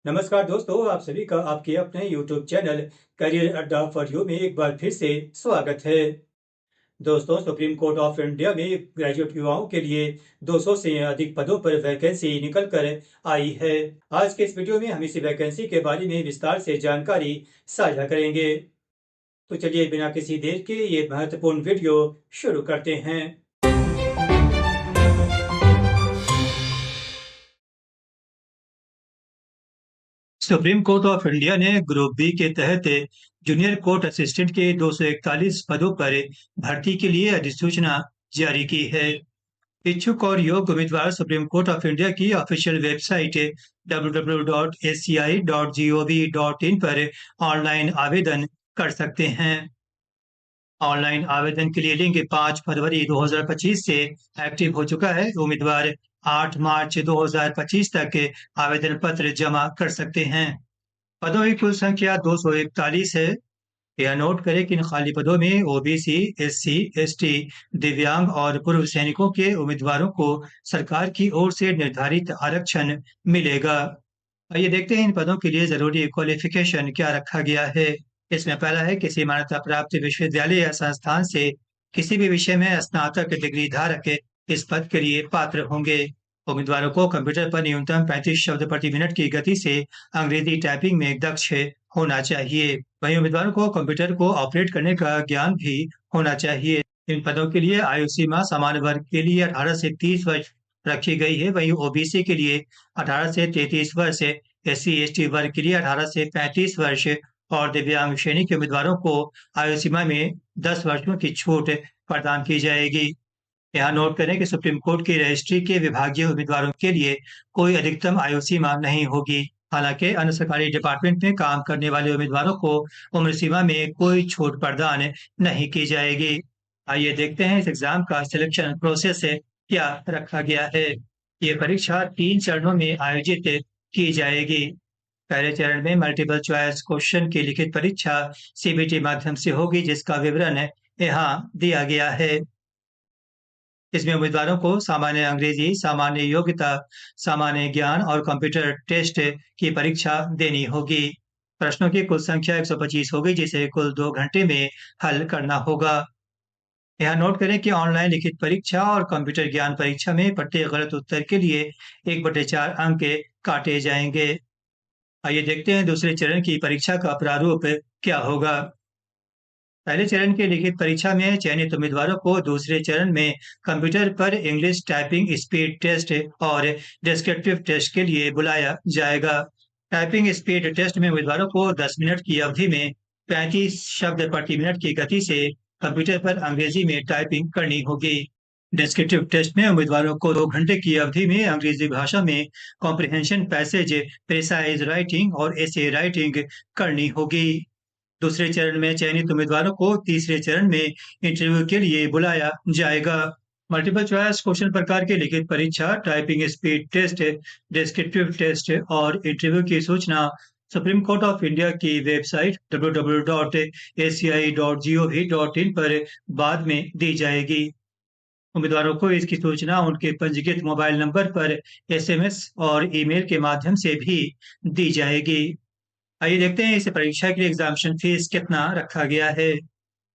नमस्कार दोस्तों, आप सभी का आपके अपने YouTube चैनल करियर अड्डा फॉर यू में एक बार फिर से स्वागत है। दोस्तों, सुप्रीम कोर्ट ऑफ इंडिया में ग्रेजुएट युवाओं के लिए 200 से अधिक पदों पर वैकेंसी निकल कर आई है। आज के इस वीडियो में हम इसी वैकेंसी के बारे में विस्तार से जानकारी साझा करेंगे। तो चलिए बिना किसी देर के ये महत्वपूर्ण वीडियो शुरू करते हैं। सुप्रीम कोर्ट ऑफ इंडिया ने ग्रुप बी के तहत जूनियर कोर्ट असिस्टेंट के 241 पदों पर भर्ती के लिए अधिसूचना जारी की है। इच्छुक और योग्य उम्मीदवार सुप्रीम कोर्ट ऑफ इंडिया की ऑफिशियल वेबसाइट www.sci.gov.in पर ऑनलाइन आवेदन कर सकते हैं। ऑनलाइन आवेदन के लिए लिंक 5 फरवरी 2025 से एक्टिव हो चुका है। उम्मीदवार 8 मार्च 2025 तक आवेदन पत्र जमा कर सकते हैं। पदों की कुल संख्या 241 है। यह नोट करें कि इन खाली पदों में ओबीसी, एससी, एसटी, दिव्यांग और पूर्व सैनिकों के उम्मीदवारों को सरकार की ओर से निर्धारित आरक्षण मिलेगा। आइए देखते हैं इन पदों के लिए जरूरी क्वालिफिकेशन क्या रखा गया है। इसमें पहला है किसी मान्यता प्राप्त विश्वविद्यालय या संस्थान से किसी भी विषय में स्नातक डिग्री धारक इस पद के लिए पात्र होंगे। उम्मीदवारों को कंप्यूटर पर न्यूनतम 35 शब्द प्रति मिनट की गति से अंग्रेजी टाइपिंग में दक्ष होना चाहिए। वहीं उम्मीदवारों को कंप्यूटर को ऑपरेट करने का ज्ञान भी होना चाहिए। इन पदों के लिए आयु सीमा सामान्य वर्ग के लिए 18 से 30 वर्ष रखी गई है। वहीं ओबीसी के लिए 18 से 33 वर्ष, एससी एसटी वर्ग के लिए 18 से 35 वर्ष और दिव्यांग श्रेणी के उम्मीदवारों को आयु सीमा में 10 वर्षों की छूट प्रदान की जाएगी। यहाँ नोट करें कि सुप्रीम कोर्ट की रजिस्ट्री के विभागीय उम्मीदवारों के लिए कोई अधिकतम आयु सीमा नहीं होगी। हालांकि अन्य सरकारी डिपार्टमेंट में काम करने वाले उम्मीदवारों को उम्र सीमा में कोई छूट प्रदान नहीं की जाएगी। आइए देखते हैं इस एग्जाम का सिलेक्शन प्रोसेस क्या रखा गया है। ये परीक्षा 3 चरणों में आयोजित की जाएगी। पहले चरण में मल्टीपल चॉइस क्वेश्चन की लिखित परीक्षा सीबीटी माध्यम से होगी, जिसका विवरण यहाँ दिया गया है। इसमें उम्मीदवारों को सामान्य अंग्रेजी, सामान्य योग्यता, सामान्य ज्ञान और कंप्यूटर टेस्ट की परीक्षा देनी होगी। प्रश्नों की कुल संख्या 125 होगी, जिसे कुल 2 घंटे में हल करना होगा। यहाँ नोट करें कि ऑनलाइन लिखित परीक्षा और कंप्यूटर ज्ञान परीक्षा में प्रत्येक गलत उत्तर के लिए 1/4 अंक काटे जाएंगे। आइए देखते हैं दूसरे चरण की परीक्षा का प्रारूप क्या होगा। पहले चरण की लिखित परीक्षा में चयनित उम्मीदवारों को दूसरे चरण में कंप्यूटर पर इंग्लिश टाइपिंग स्पीड टेस्ट और डिस्क्रिप्टिव टेस्ट के लिए बुलाया जाएगा। टाइपिंग स्पीड टेस्ट में उम्मीदवारों को 10 मिनट की अवधि में 35 शब्द प्रति मिनट की गति से कंप्यूटर पर अंग्रेजी में टाइपिंग करनी होगी। डिस्क्रिप्टिव टेस्ट में उम्मीदवारों को 2 घंटे की अवधि में अंग्रेजी भाषा में कॉम्प्रिहेंशन पैसेज, प्रिसाइज राइटिंग और एसे राइटिंग करनी होगी। दूसरे चरण में चयनित उम्मीदवारों को तीसरे चरण में इंटरव्यू के लिए बुलाया जाएगा। मल्टीपल चॉइस क्वेश्चन प्रकार की लिखित परीक्षा, typing speed test, descriptive test और इंटरव्यू की सूचना सुप्रीम कोर्ट ऑफ इंडिया की वेबसाइट www.sci.gov.in पर बाद में दी जाएगी। उम्मीदवारों को इसकी सूचना उनके पंजीकृत मोबाइल नंबर पर एसएमएस और ईमेल के माध्यम से भी दी जाएगी। आइए देखते हैं इस परीक्षा के लिए एग्जामिनेशन फीस कितना रखा गया है।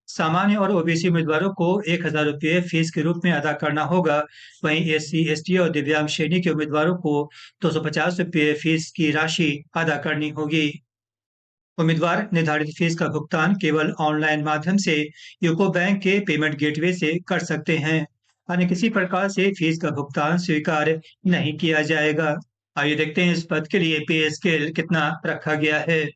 सामान्य और ओबीसी उम्मीदवारों को 1000 रुपये फीस के रूप में अदा करना होगा। वहीं एससी, एसटी और दिव्यांग श्रेणी के उम्मीदवारों को 250 रुपये फीस की राशि अदा करनी होगी। उम्मीदवार निर्धारित फीस का भुगतान केवल ऑनलाइन माध्यम से यूको बैंक के पेमेंट गेटवे से कर सकते हैं। अन्य किसी प्रकार से फीस का भुगतान स्वीकार नहीं किया जाएगा। आइए देखते हैं इस पद के लिए पे स्केल कितना रखा गया है।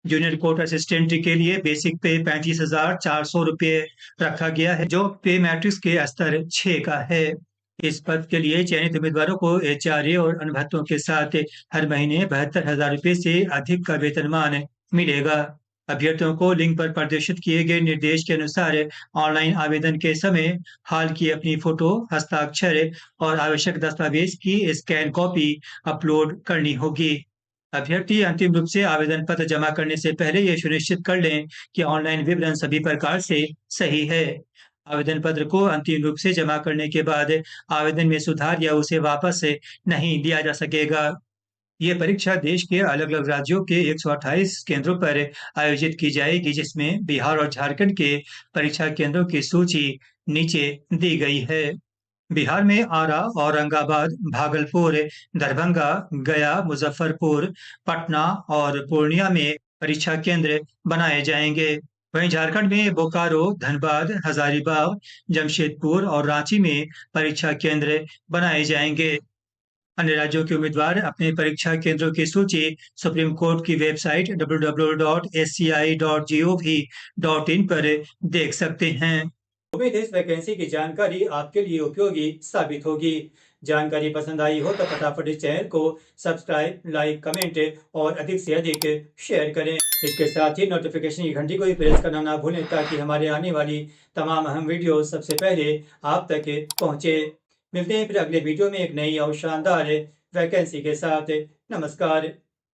जूनियर कोर्ट असिस्टेंट के लिए बेसिक पे 35,400 रुपये रखा गया है, जो पे मैट्रिक्स के स्तर 6 का है। इस पद के लिए चयनित उम्मीदवारों को एचआरए और अन्य भत्तों के साथ हर महीने 72,000 रुपये से अधिक का वेतनमान मिलेगा। अभ्यर्थियों को लिंक पर प्रदर्शित किए गए निर्देश के अनुसार ऑनलाइन आवेदन के समय हाल की अपनी फोटो, हस्ताक्षर और आवश्यक दस्तावेज की स्कैन कॉपी अपलोड करनी होगी। अभ्यर्थी अंतिम रूप से आवेदन पत्र जमा करने से पहले यह सुनिश्चित कर लें कि ऑनलाइन विवरण सभी प्रकार से सही है। आवेदन पत्र को अंतिम रूप से जमा करने के बाद आवेदन में सुधार या उसे वापस नहीं लिया जा सकेगा। ये परीक्षा देश के अलग-अलग राज्यों के 128 केंद्रों पर आयोजित की जाएगी, जिसमें बिहार और झारखंड के परीक्षा केंद्रों की सूची नीचे दी गई है। बिहार में आरा, औरंगाबाद, भागलपुर, दरभंगा, गया, मुजफ्फरपुर, पटना और पूर्णिया में परीक्षा केंद्र बनाए जाएंगे। वहीं झारखंड में बोकारो, धनबाद, हजारीबाग, जमशेदपुर और रांची में परीक्षा केंद्र बनाए जाएंगे। अन्य राज्यों के उम्मीदवार अपने परीक्षा केंद्रों की सूची सुप्रीम कोर्ट की वेबसाइट www.sci.gov.in पर देख सकते हैं। उम्मीद है इस वैकेंसी की जानकारी आपके लिए उपयोगी साबित होगी। जानकारी पसंद आई हो तो फटाफट इस चैनल को सब्सक्राइब, लाइक, कमेंट और अधिक से अधिक शेयर करें। इसके साथ ही नोटिफिकेशन की घंटी को भी प्रेस करना ना भूलें, ताकि हमारे आने वाली तमाम अहम वीडियो सबसे पहले आप तक पहुंचे। मिलते हैं फिर अगले वीडियो में एक नई और शानदार वैकेंसी के साथ। नमस्कार।